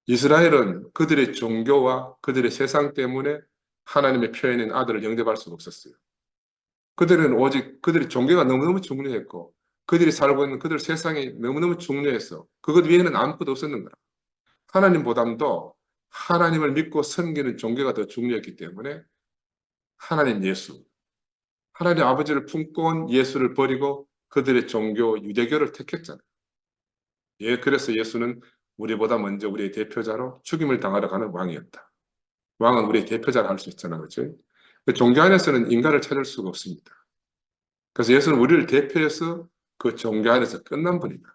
Speaker 1: 이스라엘은 그들의 종교와 그들의 세상 때문에 하나님의 표현인 아들을 영접할 수가 없었어요. 그들은 오직 그들의 종교가 너무너무 중요했고 그들이 살고 있는 그들 세상이 너무너무 중요해서 그것 위에는 아무것도 없었는 거라. 하나님보다도 하나님을 믿고 섬기는 종교가 더 중요했기 때문에 하나님 예수, 하나님 아버지를 품고 온 예수를 버리고 그들의 종교 유대교를 택했잖아요. 예, 그래서 예수는 우리보다 먼저 우리의 대표자로 죽임을 당하러 가는 왕이었다. 왕은 우리의 대표자를 할 수 있잖아요. 그렇죠? 종교 안에서는 인간을 찾을 수가 없습니다. 그래서 예수는 우리를 대표해서 그 종교 안에서 끝난 분이다.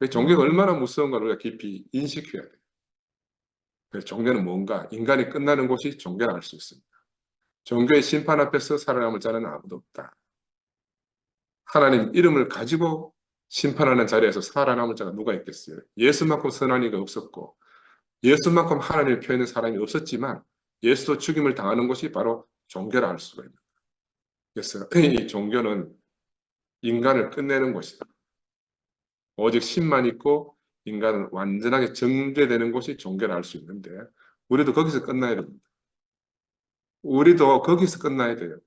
Speaker 1: 종교가 얼마나 무서운가 우리가 깊이 인식해야 돼요. 그래서 종교는 뭔가? 인간이 끝나는 곳이 종교라 할 수 있습니다. 종교의 심판 앞에서 살아남을 자는 아무도 없다. 하나님 이름을 가지고 심판하는 자리에서 살아남을 자가 누가 있겠어요? 예수만큼 선한 이가 없었고 예수만큼 하나님을 표현하는 사람이 없었지만 예수도 죽임을 당하는 것이 바로 종교라 할 수가 있습니다. 그래서 이 종교는 인간을 끝내는 것이다. 오직 신만 있고 인간은 완전하게 정죄되는 것이 종교라 할 수 있는데 우리도 거기서 끝나야 됩니다. 우리도 거기서 끝나야 돼요.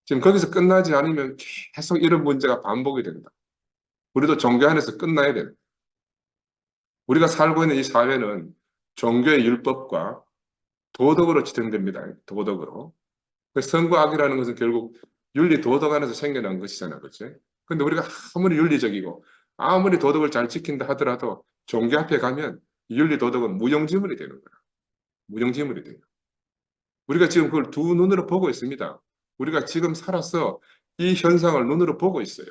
Speaker 1: 지금 거기서 끝나지 않으면 계속 이런 문제가 반복이 된다. 우리도 종교 안에서 끝나야 돼요. 우리가 살고 있는 이 사회는 종교의 율법과 도덕으로 지탱됩니다. 도덕으로. 선과 악이라는 것은 결국 윤리 도덕 안에서 생겨난 것이잖아요. 그렇죠? 근데 우리가 아무리 윤리적이고 아무리 도덕을 잘 지킨다 하더라도 종교 앞에 가면 윤리 도덕은 무용지물이 되는 거야. 무용지물이 돼요. 우리가 지금 그걸 두 눈으로 보고 있습니다. 우리가 지금 살아서 이 현상을 눈으로 보고 있어요.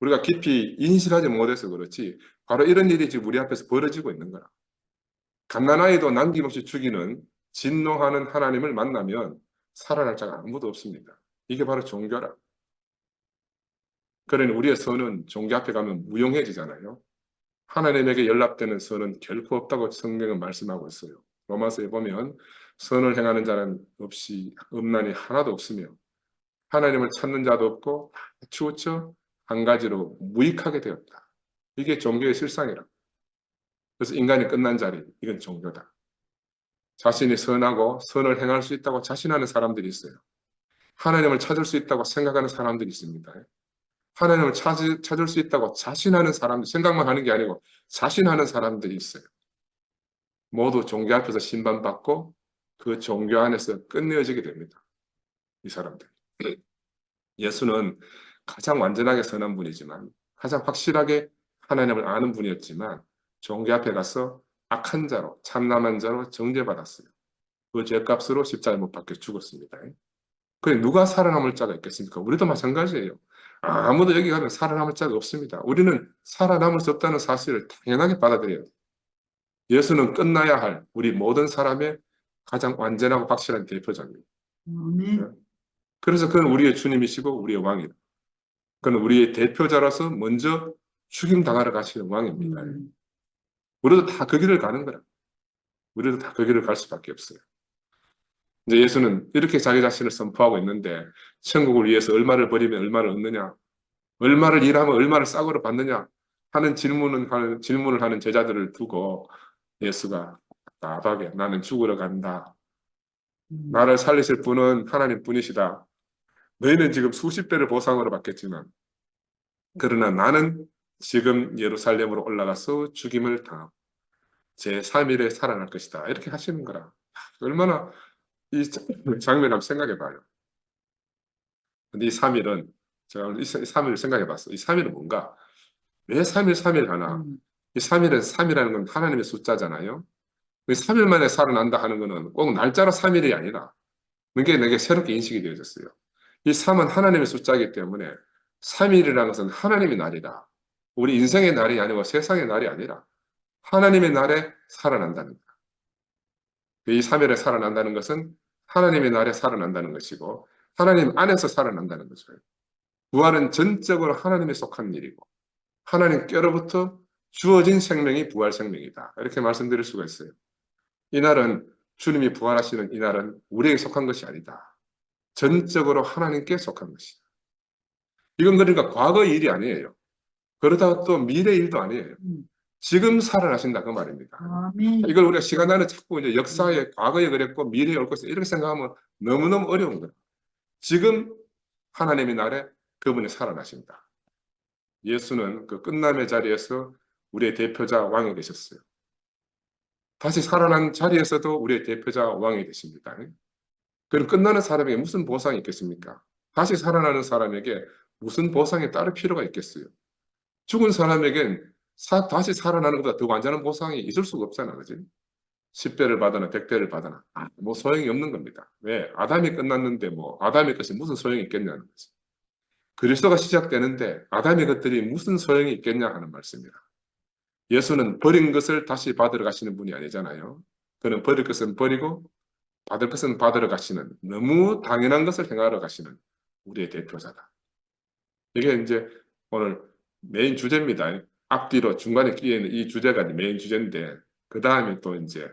Speaker 1: 우리가 깊이 인식하지 못해서 그렇지 바로 이런 일이 지금 우리 앞에서 벌어지고 있는 거야. 갓난아이도 남김없이 죽이는 진노하는 하나님을 만나면 살아날 자가 아무도 없습니다. 이게 바로 종교라. 그러니 우리의 선은 종교 앞에 가면 무용해지잖아요. 하나님에게 연락되는 선은 결코 없다고 성경은 말씀하고 있어요. 로마서에 보면 선을 행하는 자는 없이 음란이 하나도 없으며 하나님을 찾는 자도 없고 다 치우쳐 한 가지로 무익하게 되었다. 이게 종교의 실상이라. 그래서 인간이 끝난 자리, 이건 종교다. 자신이 선하고 선을 행할 수 있다고 자신하는 사람들이 있어요. 하나님을 찾을 수 있다고 생각하는 사람들이 있습니다. 하나님을 찾을 수 있다고 자신하는 사람들, 생각만 하는 게 아니고 자신하는 사람들이 있어요. 모두 종교 앞에서 심판받고 그 종교 안에서 끝내어지게 됩니다. 이 사람들. 예수는 가장 완전하게 선한 분이지만 가장 확실하게 하나님을 아는 분이었지만 종교 앞에 가서 악한 자로 참남한 자로 정죄받았어요. 그 죄값으로 십자가에 못 박혀 죽었습니다. 그래 누가 살아남을 자가 있겠습니까? 우리도 마찬가지예요. 아무도 여기 가면 살아남을 자가 없습니다. 우리는 살아남을 수 없다는 사실을 당연하게 받아들여야 돼요. 예수는 끝나야 할 우리 모든 사람의 가장 완전하고 확실한 대표자입니다.
Speaker 2: 아멘.
Speaker 1: 그래서 그는 우리의 주님이시고 우리의 왕이다. 그는 우리의 대표자라서 먼저 죽임당하러 가시는 왕입니다. 우리도 다 그 길을 가는 거라. 우리도 다 그 길을 갈 수밖에 없어요. 이제 예수는 이렇게 자기 자신을 선포하고 있는데 천국을 위해서 얼마를 버리면 얼마를 얻느냐, 얼마를 일하면 얼마를 싸구려 받느냐 하는 질문을 하는 제자들을 두고 예수가 답하게 나는 죽으러 간다. 나를 살리실 분은 하나님 뿐이시다. 너희는 지금 수십 배를 보상으로 받겠지만 그러나 나는 지금 예루살렘으로 올라가서 죽임을 당하고 제3일에 살아날 것이다. 이렇게 하시는 거라. 얼마나 이 장면 한번 생각해 봐요. 근데 이 3일은 제가 오늘 이 3일을 생각해 봤어. 이 3일은 뭔가? 왜 3일, 3일 하나? 이 3일은 3이라는 건 하나님의 숫자잖아요. 3일 만에 살아난다 하는 거는 꼭 날짜로 3일이 아니라 그게 내게 새롭게 인식이 되어졌어요. 이 3은 하나님의 숫자이기 때문에 3일이라는 것은 하나님의 날이다. 우리 인생의 날이 아니고 세상의 날이 아니라 하나님의 날에 살아난다는 거예요. 이 3일에 살아난다는 것은 하나님의 날에 살아난다는 것이고 하나님 안에서 살아난다는 거죠. 부활은 전적으로 하나님에 속한 일이고 하나님께로부터 주어진 생명이 부활 생명이다. 이렇게 말씀드릴 수가 있어요. 이 날은 주님이 부활하시는 이 날은 우리에게 속한 것이 아니다. 전적으로 하나님께 속한 것이다. 이건 그러니까 과거의 일이 아니에요. 그렇다고 또 미래 일도 아니에요. 지금 살아나신다 그 말입니다.
Speaker 2: 아멘.
Speaker 1: 이걸 우리가 시간 안에 자꾸 이제 역사에 과거에 그랬고 미래에 올 것을 이렇게 생각하면 너무너무 어려운 거예요. 지금 하나님의 날에 그분이 살아나신다. 예수는 그 끝남의 자리에서 우리의 대표자 왕이 되셨어요. 다시 살아난 자리에서도 우리의 대표자 왕이 되십니다. 그럼 끝나는 사람에게 무슨 보상이 있겠습니까? 다시 살아나는 사람에게 무슨 보상이 따를 필요가 있겠어요? 죽은 사람에겐 다시 살아나는 것보다 더 완전한 보상이 있을 수가 없잖아, 그지? 10배를 받거나 100배를 받거나 뭐 소용이 없는 겁니다. 왜? 아담이 끝났는데 뭐 아담의 것이 무슨 소용이 있겠냐는 거지. 그리스도가 시작되는데 아담의 것들이 무슨 소용이 있겠냐 하는 말씀이라. 예수는 버린 것을 다시 받으러 가시는 분이 아니잖아요. 그는 버릴 것은 버리고 받을 것은 받으러 가시는 너무 당연한 것을 행하러 가시는 우리의 대표자다. 이게 이제 오늘 메인 주제입니다. 앞뒤로 중간에 끼어 있는 이 주제가 메인 주제인데 그 다음에 또 이제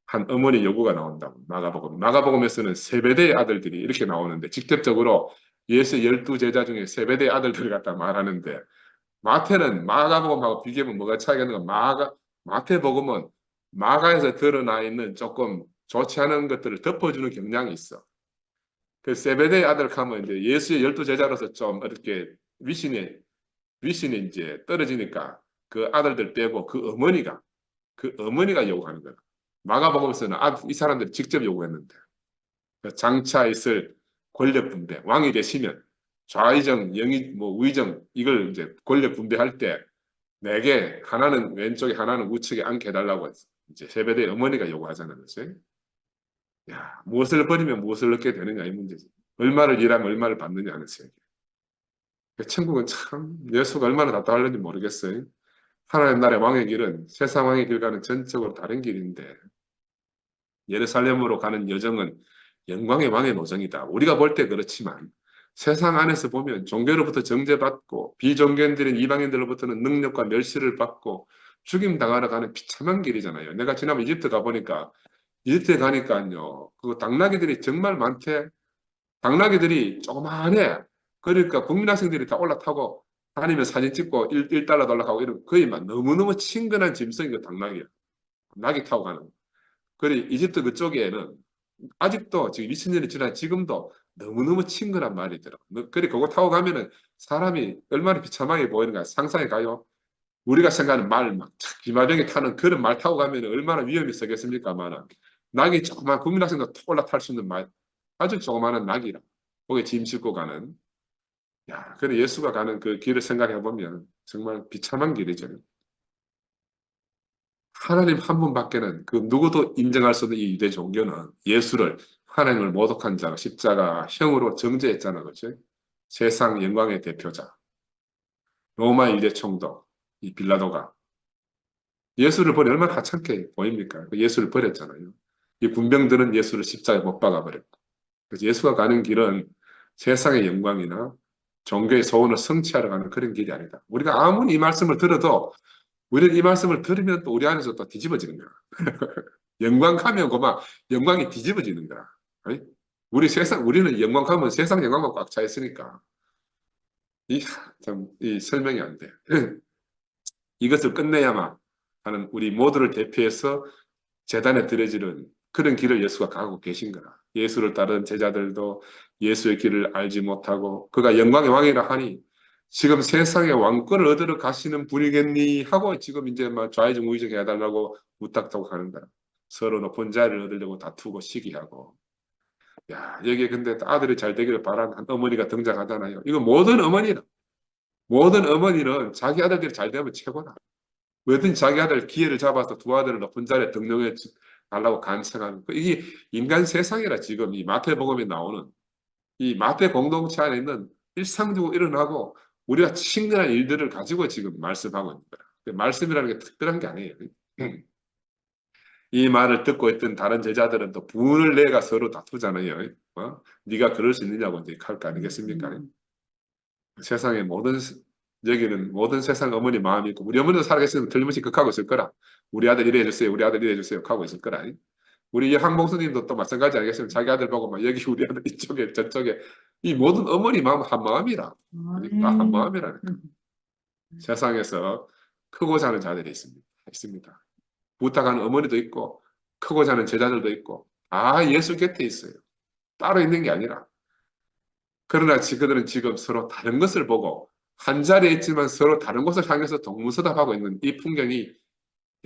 Speaker 1: 한 어머니 요구가 나온다고 마가복음. 마가복음에서는 세베대의 아들들이 이렇게 나오는데 직접적으로 예수의 12제자 중에 세베대의 아들들을 갖다 말하는데 마태는 마가복음하고 비교하면 뭐가 차이가 있는 가 마태복음은 마가에서 드러나 있는 조금 좋지 않은 것들을 덮어주는 경향이 있어. 그 세베대의 아들 하면 이제 예수의 12제자로서 좀 이렇게 위신이 이제 떨어지니까 그 아들들 빼고 그 어머니가 요구하는 거야. 마가복음에서는 이 사람들이 직접 요구했는데 그 장차 있을 권력 분배, 왕이 되시면 좌의정, 영의, 뭐 우의정 이걸 이제 권력 분배할 때 내게 하나는 왼쪽에 하나는 우측에 앉게 해달라고 이제 세베대의 어머니가 요구하자는 거지. 야, 무엇을 버리면 무엇을 얻게 되느냐 이 문제지. 얼마를 일하면 얼마를 받느냐 하는 세계. 천국은 참 예수가 얼마나 답답할는지 모르겠어요. 하나님 나라의 왕의 길은 세상 왕의 길과는 전적으로 다른 길인데 예루살렘으로 가는 여정은 영광의 왕의 노정이다. 우리가 볼 때 그렇지만 세상 안에서 보면 종교로부터 정죄받고 비종교인들인 이방인들로부터는 능력과 멸시를 받고 죽임 당하러 가는 비참한 길이잖아요. 내가 지난번 이집트 가보니까 이집트에 가니까요. 그 당나귀들이 정말 많대. 당나귀들이 조그만해. 그러니까 국민학생들이 다 올라타고 다니면 사진 찍고 1달러 달라고 이런 거의 막 너무너무 친근한 짐승이 그 당나귀야. 낙이 타고 가는. 그래 이집트 그쪽에는 아직도 지금 2000년이 지난 지금도 너무너무 친근한 말이 들어. 그래 그거 타고 가면은 사람이 얼마나 비참하게 보이는가 상상해 가요. 우리가 생각하는 말, 막 기마병이 타는 그런 말 타고 가면 얼마나 위험이 서겠습니까만은 낙이 조그만 국민학생도 톡 올라탈 수 있는 말 아주 조그마한 낙이라 거기에 짐 싣고 가는 야, 그래 예수가 가는 그 길을 생각해 보면 정말 비참한 길이죠. 하나님 한 분밖에는 그 누구도 인정할 수 없는 이 유대 종교는 예수를 하나님을 모독한 자로 십자가 형으로 정죄했잖아, 그렇지? 세상 영광의 대표자 로마 유대 총독 이 빌라도가 예수를 버리 얼마나 하찮게 보입니까? 그 예수를 버렸잖아요. 이 군병들은 예수를 십자가에 못 박아 버렸고 그래서 예수가 가는 길은 세상의 영광이나 종교의 소원을 성취하러 가는 그런 길이 아니다. 우리가 아무리 이 말씀을 들어도 우리는 이 말씀을 들으면 또 우리 안에서 또 뒤집어지는 거야. 영광 가면 그만 영광이 뒤집어지는 거야. 우리는 영광 가면 세상 영광만 꽉 차 있으니까 이 설명이 안 돼. 이것을 끝내야만 하는 우리 모두를 대표해서 재단에 드려지는 그런 길을 예수가 가고 계신 거라. 예수를 따르는 제자들도 예수의 길을 알지 못하고 그가 영광의 왕이라 하니 지금 세상의 왕권을 얻으러 가시는 분이겠니 하고 지금 이제 막 좌의정 우의정 해달라고 부탁하고 하는 거야. 서로 높은 자리를 얻으려고 다투고 시기하고 야, 여기에 근데 아들이 잘 되기를 바라는 한 어머니가 등장하잖아요. 이거 모든 어머니는 자기 아들들이 잘 되면 최고다. 뭐든 자기 아들 기회를 잡아서 두 아들을 높은 자리에 등록해 달라고 간청하는 이게 인간 세상이라 지금 이 마태복음에 나오는 이 마태 공동체 안에 있는 일상적으로 일어나고 우리가 친근한 일들을 가지고 지금 말씀하고 있는 거야. 말씀이라는 게 특별한 게 아니에요. 이 말을 듣고 있던 다른 제자들은 또 분을 내가 서로 다투잖아요. 네가 그럴 수 있느냐고 이제 할 거 아니겠습니까? 세상의 여기는 모든 세상 어머니 마음이 있고 우리 어머니도 살아계시면 틀림없이 극하고 있을 거라. 우리 아들 이래 해주세요. 우리 아들 이래 해주세요. 하고 있을 거라. 우리 항목수님도 또 마찬가지 아니겠습니까? 자기 아들 보고 막 여기 우리 아들 이쪽에 저쪽에 이 모든 어머니 마음 한 마음이라. 다 한 마음이라니까. 세상에서 크고자 하는 자들이 있습니다. 부탁하는 어머니도 있고 크고자 하는 제자들도 있고 다 예수 곁에 있어요. 따로 있는 게 아니라. 그러나 그들은 지금 서로 다른 것을 보고 한 자리에 있지만 서로 다른 곳을 향해서 동문서답하고 있는 이 풍경이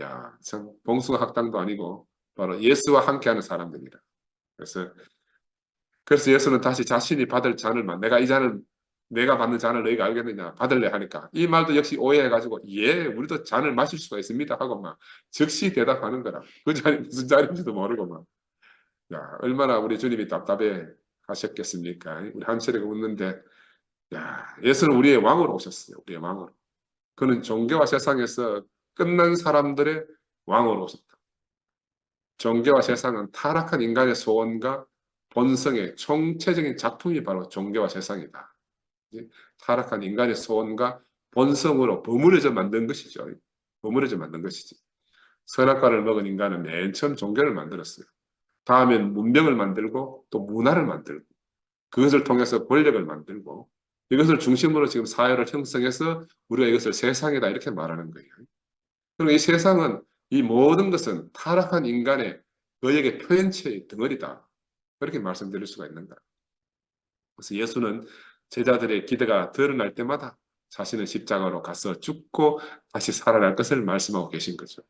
Speaker 1: 야, 참 봉숭아 학당도 아니고 바로 예수와 함께하는 사람들이다. 그래서 예수는 다시 자신이 받을 잔을 내가 이 잔을 내가 받는 잔을 너희가 알겠느냐 받을래 하니까 이 말도 역시 오해해가지고 예 우리도 잔을 마실 수가 있습니다 하고 막 즉시 대답하는 거라. 그 잔이 무슨 잔인지도 모르고 막 야, 얼마나 우리 주님이 답답해 하셨겠습니까? 우리 한철이가 웃는데 야, 예수는 우리의 왕으로 오셨어요. 우리의 왕으로. 그는 종교와 세상에서 끝난 사람들의 왕으로 오셨다. 종교와 세상은 타락한 인간의 소원과 본성의 총체적인 작품이 바로 종교와 세상이다. 타락한 인간의 소원과 본성으로 버무려져 만든 것이죠. 버무려져 만든 것이지. 선악과를 먹은 인간은 맨 처음 종교를 만들었어요. 다음엔 문명을 만들고 또 문화를 만들고 그것을 통해서 권력을 만들고 이것을 중심으로 지금 사회를 형성해서 우리가 이것을 세상이다 이렇게 말하는 거예요. 그리고 이 세상은 이 모든 것은 타락한 인간의 그에게 표현체의 덩어리다. 그렇게 말씀드릴 수가 있는가. 그래서 예수는 제자들의 기대가 드러날 때마다 자신은 십자가로 가서 죽고 다시 살아날 것을 말씀하고 계신 거죠.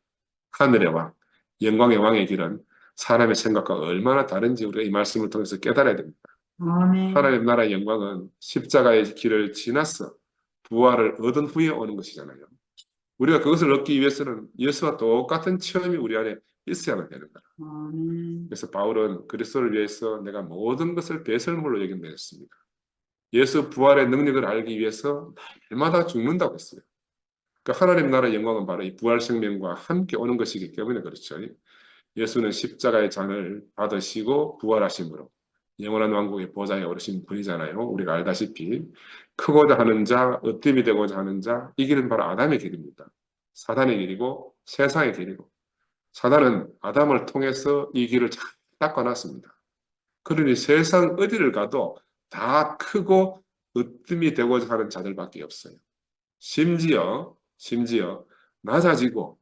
Speaker 1: 하늘의 왕, 영광의 왕의 길은 사람의 생각과 얼마나 다른지 우리가 이 말씀을 통해서 깨달아야 됩니다.
Speaker 2: 아멘.
Speaker 1: 하나님 나라의 영광은 십자가의 길을 지나서 부활을 얻은 후에 오는 것이잖아요. 우리가 그것을 얻기 위해서는 예수와 똑같은 체험이 우리 안에 있어야만 되는 거라.
Speaker 2: 아멘.
Speaker 1: 그래서 바울은 그리스도를 위해서 내가 모든 것을 배설물로 여긴다 했습니다. 예수 부활의 능력을 알기 위해서 날마다 죽는다고 했어요. 그 하나님 나라의 영광은 바로 이 부활 생명과 함께 오는 것이기 때문에 그렇죠. 예수는 십자가의 잔을 받으시고 부활하심으로 영원한 왕국의 보좌에 오르신 분이잖아요. 우리가 알다시피 크고자 하는 자, 으뜸이 되고자 하는 자, 이 길은 바로 아담의 길입니다. 사단의 길이고 세상의 길이고 사단은 아담을 통해서 이 길을 잘 닦아놨습니다. 그러니 세상 어디를 가도 다 크고 으뜸이 되고자 하는 자들밖에 없어요. 심지어 낮아지고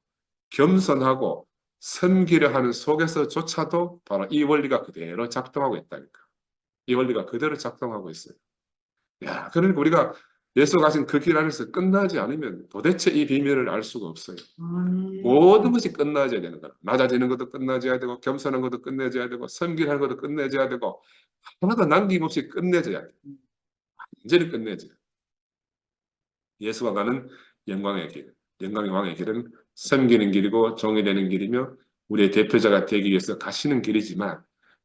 Speaker 1: 겸손하고 섬기려 하는 속에서조차도 바로 이 원리가 그대로 작동하고 있다니까. 이 원리가 그대로 작동하고 있어요. 야, 그러니까 우리가 예수 가신 그 길 안에서 끝나지 않으면 도대체 이 비밀을 알 수가 없어요.
Speaker 2: 아멘.
Speaker 1: 모든 것이 끝나져야 되는 거야. 낮아지는 것도 끝나져야 되고 겸손한 것도 끝내줘야 되고 섬기는 것도 끝내줘야 되고 하나도 남김없이 끝내줘야 돼. 완전히 끝내줘야 돼. 예수가 가는 영광의 길, 영광의 왕의 길은 섬기는 길이고 종이 되는 길이며 우리의 대표자가 되기 위해서 가시는 길이지만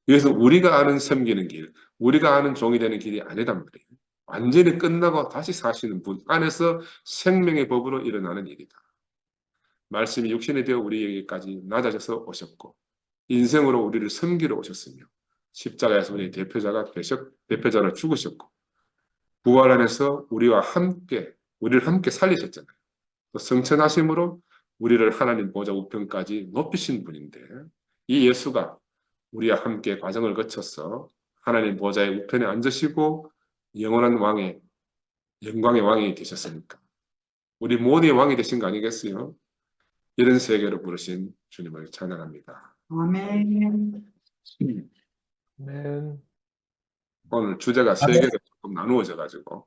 Speaker 1: 이것은 우리가 아는 섬기는 길, 우리가 아는 종이 되는 길이 아니란 말이에요. 완전히 끝나고 다시 사시는 분 안에서 생명의 법으로 일어나는 일이다. 말씀이 육신이 되어 우리에게까지 낮아져서 오셨고 인생으로 우리를 섬기러 오셨으며 십자가에서 우리의 대표자로 죽으셨고 부활 안에서 우리를 함께 살리셨잖아요. 또 성천하심으로 우리를 하나님 보좌 우편까지 높이신 분인데 이 예수가 우리와 함께 과정을 거쳐서 하나님 보좌의 우편에 앉으시고 영원한 왕의 영광의 왕이 되셨으니까 우리 모두의 왕이 되신 거 아니겠어요? 이런 세계로 부르신 주님을 찬양합니다.
Speaker 2: 아멘.
Speaker 3: 아멘.
Speaker 1: 오늘 주제가 세 개로 조금 나누어져 가지고